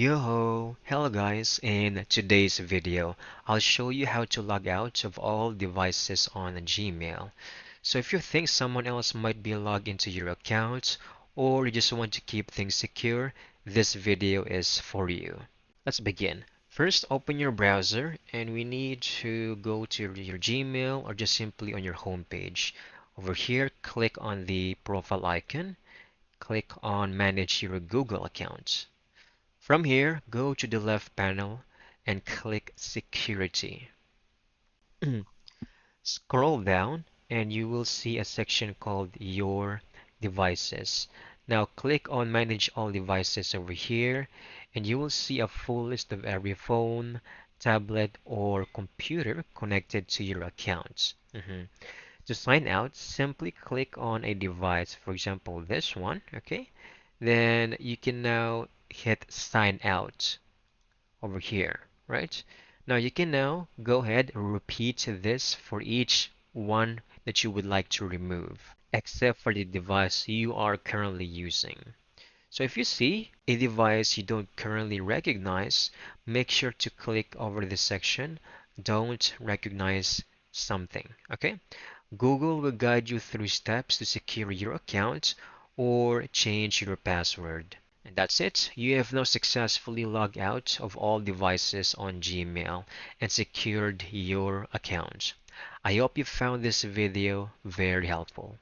Yo, hello guys. In today's video, I'll show you how to log out of all devices on Gmail. So if you think someone else might be logged into your account or you just want to keep things secure, this video is for you. Let's begin. First, open your browser and we need to go to your Gmail or just simply on your home page. Over here, click on the profile icon, click on manage your Google account. From here, go to the left panel and click Security. Scroll down and you will see a section called Your Devices. Now click on Manage All Devices over here and you will see a full list of every phone, tablet, or computer connected to your account. To sign out, simply click on a device, for example, this one, okay? Then you can now hit Sign Out over here, right? Now you can now go ahead and repeat this for each one that you would like to remove, except for the device you are currently using. So if you see a device you don't currently recognize, make sure to click over this section, Don't recognize something, okay? Google will guide you through steps to secure your account or change your password. And that's it. You have now successfully logged out of all devices on Gmail and secured your account. I hope you found this video very helpful.